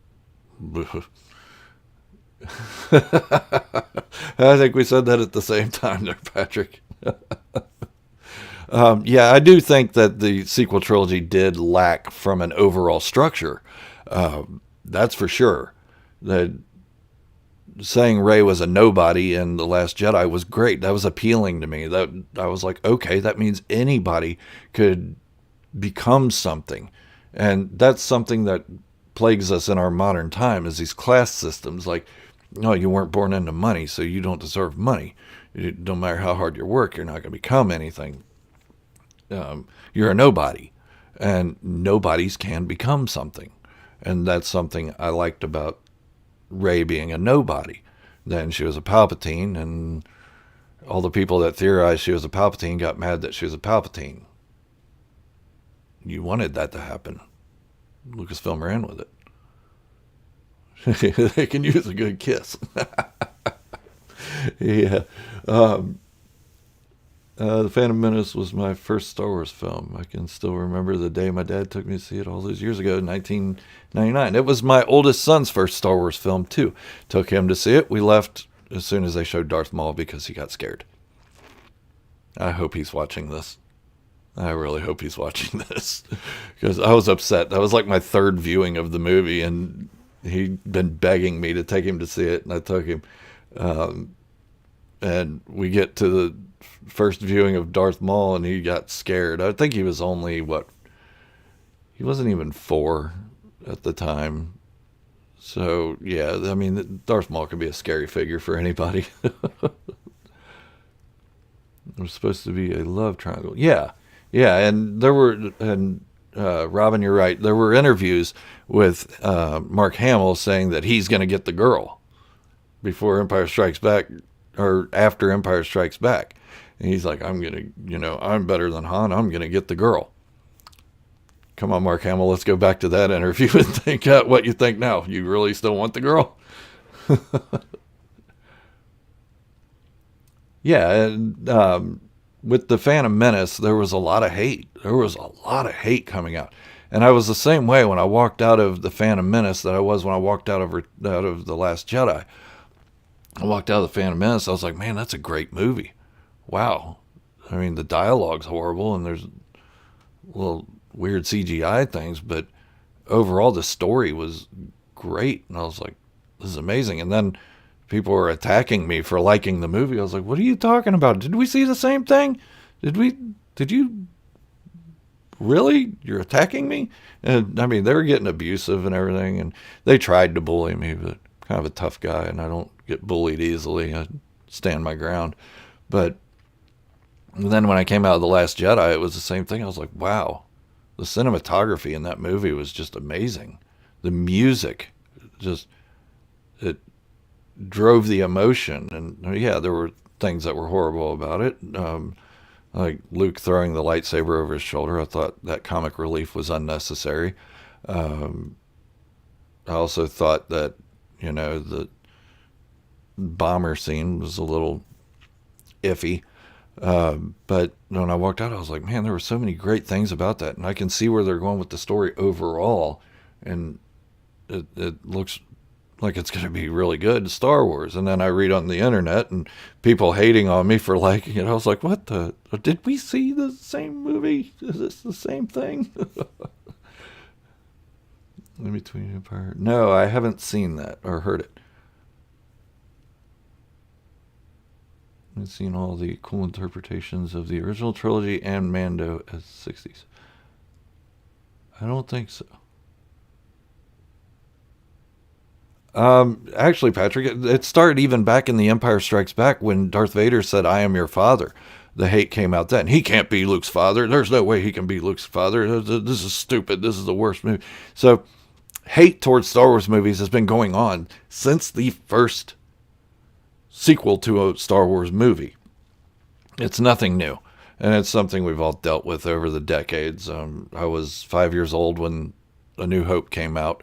I think we said that at the same time there, Patrick. Yeah, I do think that the sequel trilogy did lack from an overall structure. That's for sure. That saying Rey was a nobody in The Last Jedi was great. That was appealing to me. That I was like, okay, that means anybody could become something. And that's something that plagues us in our modern time is these class systems like, no, you weren't born into money, so you don't deserve money. No matter how hard you work, you're not going to become anything. You're a nobody. And nobodies can become something. And that's something I liked about Rey being a nobody. Then she was a Palpatine, and all the people that theorized she was a Palpatine got mad that she was a Palpatine. You wanted that to happen. Lucasfilm ran with it. They can use a good kiss. Yeah. The Phantom Menace was my first Star Wars film. I can still remember the day my dad took me to see it all those years ago, 1999. It was my oldest son's first Star Wars film, too. Took him to see it. We left as soon as they showed Darth Maul because he got scared. I hope he's watching this. I really hope he's watching this because I was upset. That was like my third viewing of the movie, and he'd been begging me to take him to see it, and I took him. And we get to the first viewing of Darth Maul, and he got scared. I think he was only, he wasn't even 4 at the time. So, yeah, I mean, Darth Maul can be a scary figure for anybody. It was supposed to be a love triangle. Yeah, and Robin, you're right. There were interviews with Mark Hamill saying that he's going to get the girl before Empire Strikes Back, or after Empire Strikes Back. And he's like, I'm better than Han. I'm going to get the girl. Come on, Mark Hamill, let's go back to that interview and think out what you think now. You really still want the girl? Yeah, and with the Phantom Menace, there was a lot of hate. There was a lot of hate coming out. And I was the same way when I walked out of the Phantom Menace that I was when I walked out of The Last Jedi. I walked out of the Phantom Menace, I was like, man, that's a great movie. Wow. I mean, the dialogue's horrible, and there's little weird CGI things, but overall the story was great. And I was like, this is amazing. And then people were attacking me for liking the movie. I was like, what are you talking about? Did we see the same thing? Did you really? You're attacking me? And I mean, they were getting abusive and everything, and they tried to bully me, but I'm kind of a tough guy, and I don't get bullied easily. I stand my ground. But then when I came out of The Last Jedi, it was the same thing. I was like, wow, the cinematography in that movie was just amazing. The music, it drove the emotion. And yeah, there were things that were horrible about it. Like Luke throwing the lightsaber over his shoulder. I thought that comic relief was unnecessary. I also thought that, the bomber scene was a little iffy. But when I walked out, I was like, man, there were so many great things about that. And I can see where they're going with the story overall. And it looks like it's going to be really good, Star Wars. And then I read on the internet and people hating on me for liking it. I was like, did we see the same movie? Is this the same thing? In Between Empire. No, I haven't seen that or heard it. I've seen all the cool interpretations of the original trilogy and Mando as 60s. I don't think so. Actually, Patrick, it started even back in The Empire Strikes Back when Darth Vader said, I am your father. The hate came out then. He can't be Luke's father. There's no way he can be Luke's father. This is stupid. This is the worst movie. So, hate towards Star Wars movies has been going on since the first sequel to a Star Wars movie. It's nothing new. And it's something we've all dealt with over the decades. I was 5 years old when A New Hope came out.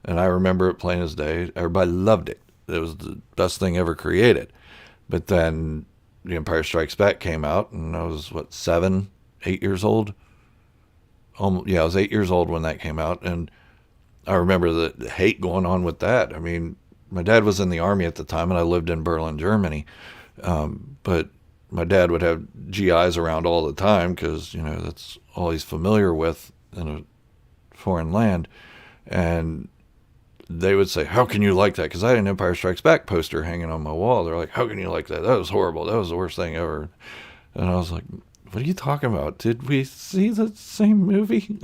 And I remember it plain as day. Everybody loved it. It was the best thing ever created. But then The Empire Strikes Back came out, and I was, 7, 8 years old? I was 8 years old when that came out, and I remember the hate going on with that. I mean, my dad was in the army at the time, and I lived in Berlin, Germany. But my dad would have GIs around all the time because, that's all he's familiar with in a foreign land. And they would say, how can you like that? Because I had an Empire Strikes Back poster hanging on my wall. They're like, how can you like that? That was horrible. That was the worst thing ever. And I was like, what are you talking about? Did we see the same movie?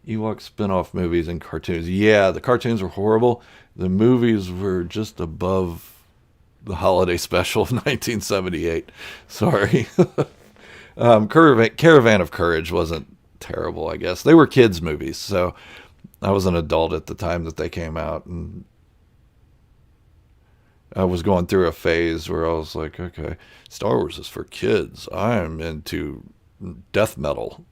Ewok spin-off movies and cartoons. Yeah, the cartoons were horrible. The movies were just above the holiday special of 1978. Sorry. Caravan of Courage wasn't terrible, I guess. They were kids' movies, so I was an adult at the time that they came out, and I was going through a phase where I was like, okay, Star Wars is for kids. I'm into death metal.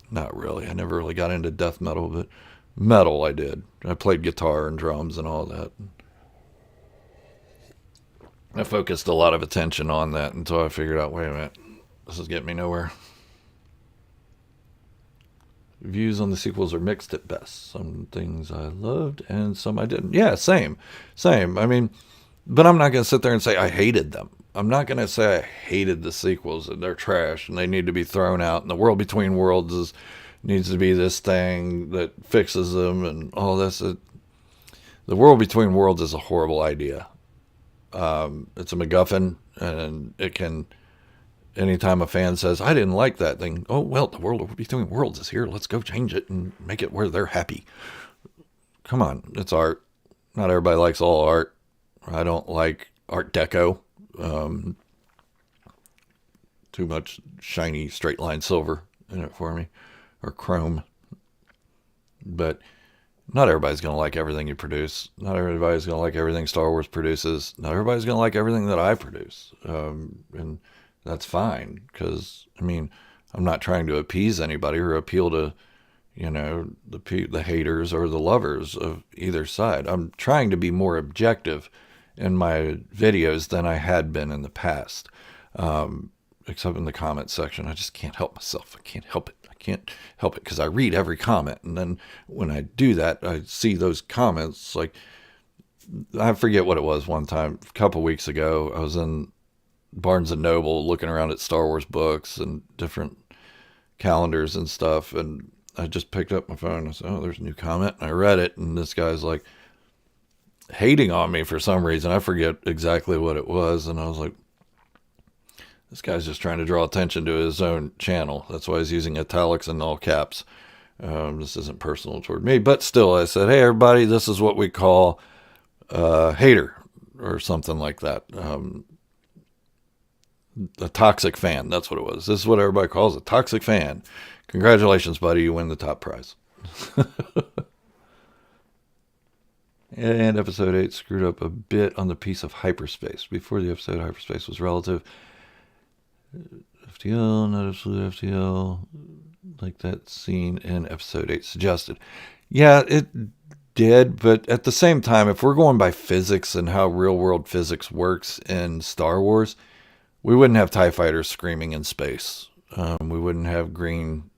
Not really. I never really got into death metal, but metal I did. I played guitar and drums and all that. I focused a lot of attention on that until I figured out, wait a minute, this is getting me nowhere. Views on the sequels are mixed at best. Some things I loved and some I didn't. Yeah, same. I mean, but I'm not going to sit there and say I hated them. I'm not going to say I hated the sequels and they're trash and they need to be thrown out and the World Between Worlds needs to be this thing that fixes them and all this. The World Between Worlds is a horrible idea. It's a MacGuffin, and it can, anytime a fan says, I didn't like that thing, oh, well, the World Between Worlds is here. Let's go change it and make it where they're happy. Come on, it's art. Not everybody likes all art. I don't like Art Deco. Too much shiny straight line silver in it for me, or chrome. But not everybody's going to like everything you produce. Not everybody's going to like everything Star Wars produces. Not everybody's going to like everything that I produce. And that's fine, because, I mean, I'm not trying to appease anybody or appeal to, the haters or the lovers of either side. I'm trying to be more objective in my videos than I had been in the past, except in the comment section. I just can't help myself. I can't help it because I read every comment, and then when I do that, I see those comments. Like, I forget what it was. One time, a couple weeks ago, I was in Barnes and Noble looking around at Star Wars books and different calendars and stuff, and I just picked up my phone and I said, oh, there's a new comment, and I read it, and this guy's like hating on me for some reason. I forget exactly what it was, and I was like, this guy's just trying to draw attention to his own channel. That's why he's using italics and all caps. This isn't personal toward me, but still, I said, hey, everybody, this is what we call a hater or something like that. A toxic fan. That's what it was. This is what everybody calls a toxic fan. Congratulations, buddy. You win the top prize. And episode 8 screwed up a bit on the piece of hyperspace. Before the episode, hyperspace was relative. FTL, not absolute FTL, like that scene in episode 8 suggested. Yeah, it did, but at the same time, if we're going by physics and how real world physics works in Star Wars, we wouldn't have TIE fighters screaming in space. We wouldn't have green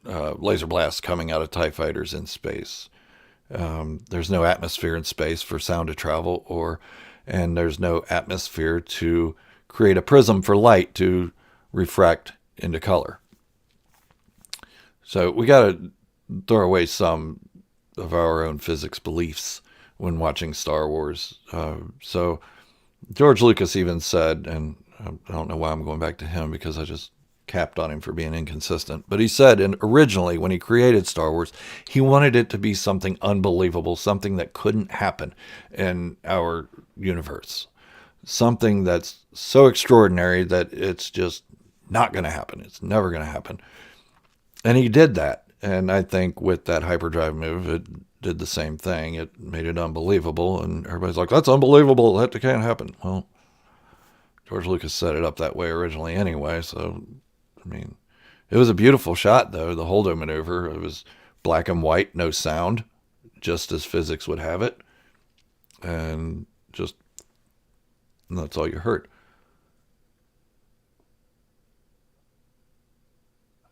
laser blasts coming out of TIE fighters in space. There's no atmosphere in space for sound to travel, and there's no atmosphere to create a prism for light to refract into color. So we got to throw away some of our own physics beliefs when watching Star Wars. So George Lucas even said, and I don't know why I'm going back to him because I just capped on him for being inconsistent, but he said, and originally when he created Star Wars, he wanted it to be something unbelievable, something that couldn't happen in our universe. Something that's so extraordinary that it's just not going to happen. It's never going to happen. And he did that. And I think with that hyperdrive move, it did the same thing. It made it unbelievable. And everybody's like, that's unbelievable. That can't happen. Well, George Lucas set it up that way originally anyway. So, I mean, it was a beautiful shot, though. The Holdo maneuver, it was black and white, no sound, just as physics would have it. And that's all you heard.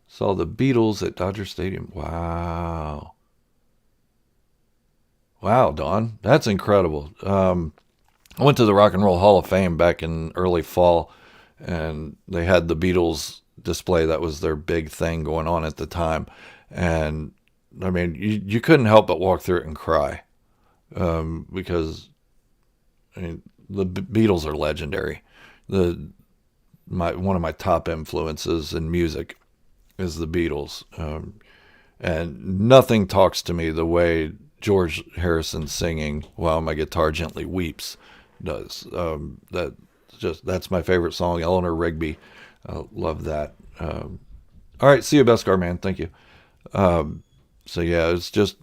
Saw the Beatles at Dodger Stadium. Wow. Wow, Dawn, that's incredible. I went to the Rock and Roll Hall of Fame back in early fall, and they had the Beatles display. That was their big thing going on at the time. And I mean, you couldn't help but walk through it and cry, because I mean, the Beatles are legendary. The one of my top influences in music is the Beatles, and nothing talks to me the way George Harrison singing "While My Guitar Gently Weeps" does. That's my favorite song. Eleanor Rigby, love that. All right, see you, Beskar man. Thank you. So yeah, it's just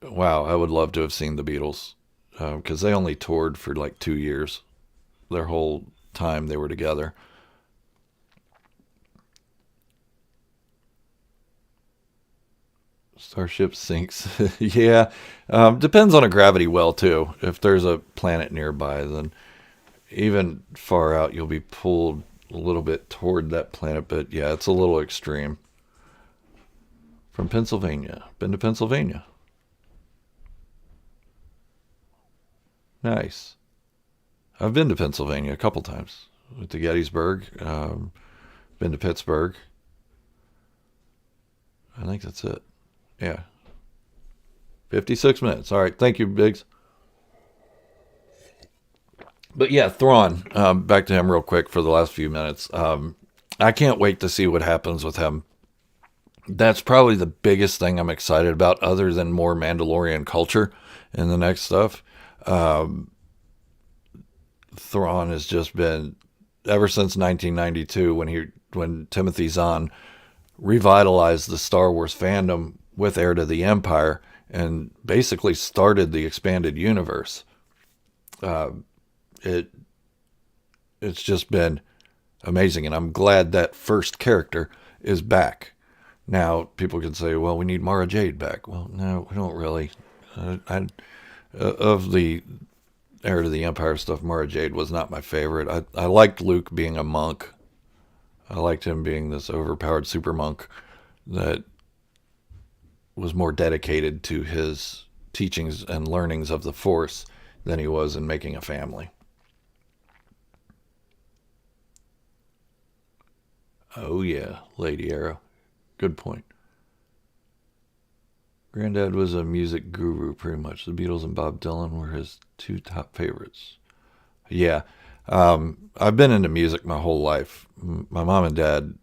wow. I would love to have seen the Beatles, because they only toured for like 2 years. Their whole time they were together. Starship sinks. Yeah, depends on a gravity well too. If there's a planet nearby, then even far out, you'll be pulled a little bit toward that planet. But yeah, it's a little extreme. From Pennsylvania. Been to Pennsylvania. Nice. I've been to Pennsylvania a couple times. Went to Gettysburg. Been to Pittsburgh. I think that's it. Yeah. 56 minutes. All right. Thank you, Biggs. But yeah, Thrawn, back to him real quick for the last few minutes. I can't wait to see what happens with him. That's probably the biggest thing I'm excited about, other than more Mandalorian culture in the next stuff. Thrawn has just been, ever since 1992, when Timothy Zahn revitalized the Star Wars fandom with Heir to the Empire and basically started the expanded universe. It it's just been amazing, and I'm glad that first character is back. Now people can say, "Well, we need Mara Jade back." Well, no, we don't really. Of the Heir to the Empire stuff, Mara Jade was not my favorite. I liked Luke being a monk. I liked him being this overpowered super monk that was more dedicated to his teachings and learnings of the Force than he was in making a family. Oh yeah, Lady Arrow. Good point. Granddad was a music guru, pretty much. The Beatles and Bob Dylan were his two top favorites. Yeah, I've been into music my whole life. My mom and dad.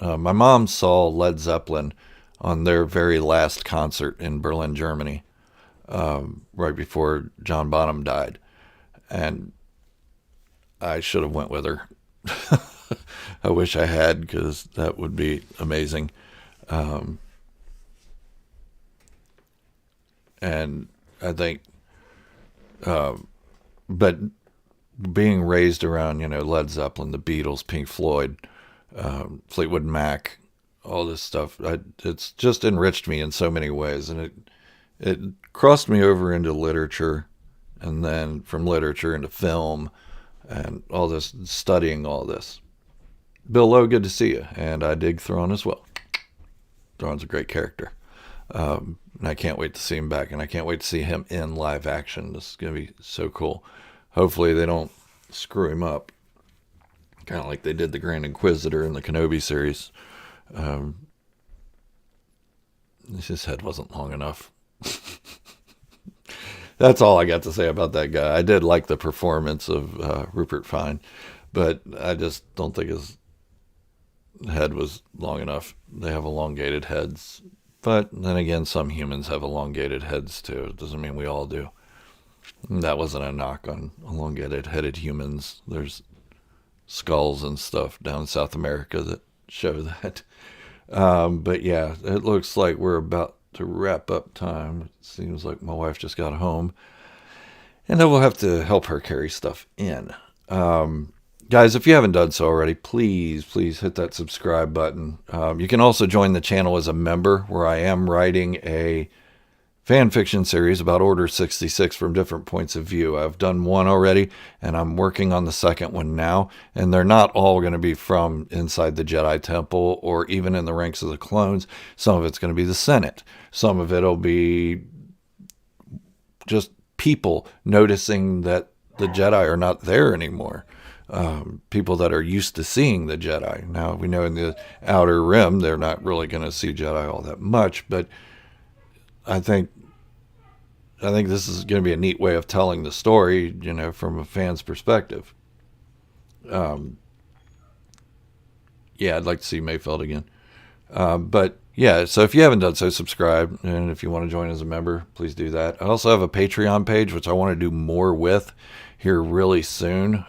My mom saw Led Zeppelin on their very last concert in Berlin, Germany, right before John Bonham died, and I should have went with her. I wish I had, because that would be amazing. Um, and I think, but being raised around, Led Zeppelin, the Beatles, Pink Floyd, Fleetwood Mac, all this stuff, it's just enriched me in so many ways, and it crossed me over into literature, and then from literature into film, and all this, studying all this. Bill Lowe, good to see you, and I dig Thrawn as well. Thrawn's a great character, and I can't wait to see him back, and I can't wait to see him in live action. This is going to be so cool. Hopefully they don't screw him up, kind of like they did the Grand Inquisitor in the Kenobi series. His head wasn't long enough. That's all I got to say about that guy. I did like the performance of Rupert Fine, but I just don't think his head was long enough. They have elongated heads, but then again, some humans have elongated heads too. It doesn't mean we all do. And that wasn't a knock on elongated headed humans. There's skulls and stuff down in South America that show that. But yeah, it looks like we're about to wrap up time. It seems like my wife just got home, and then we'll have to help her carry stuff in. Guys, if you haven't done so already, please hit that subscribe button. You can also join the channel as a member, where I am writing a fan fiction series about Order 66 from different points of view. I've done one already, and I'm working on the second one now, and they're not all going to be from inside the Jedi Temple or even in the ranks of the clones. Some of it's going to be the Senate. Some of it'll be just people noticing that the Jedi are not there anymore. People that are used to seeing the Jedi. Now, we know in the Outer Rim, they're not really going to see Jedi all that much, but I think this is going to be a neat way of telling the story, from a fan's perspective. Yeah, I'd like to see Mayfeld again. But yeah, so if you haven't done so, subscribe. And if you want to join as a member, please do that. I also have a Patreon page, which I want to do more with here really soon.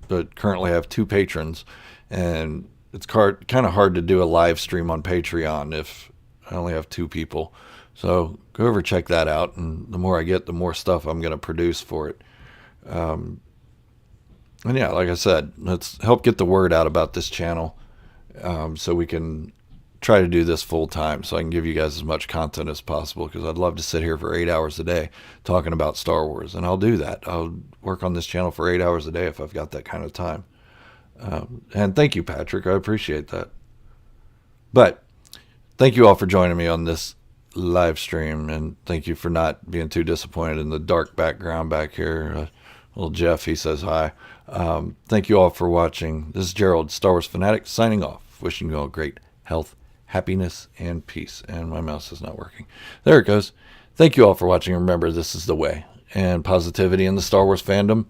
But currently I have 2 patrons, and it's kind of hard to do a live stream on Patreon if I only have 2 people. So go over, check that out. And the more I get, the more stuff I'm going to produce for it. And yeah, like I said, let's help get the word out about this channel, so we can try to do this full time, so I can give you guys as much content as possible, because I'd love to sit here for 8 hours a day talking about Star Wars, and I'll do that. I'll work on this channel for 8 hours a day if I've got that kind of time. And thank you, Patrick. I appreciate that. But thank you all for joining me on this live stream, and thank you for not being too disappointed in the dark background back here. Little Jeff, he says hi. Thank you all for watching. This is Gerald, Star Wars Fanatic, signing off. Wishing you all great health, happiness, and peace. And my mouse is not working. There it goes. Thank you all for watching. Remember, this is the way. And positivity in the Star Wars fandom.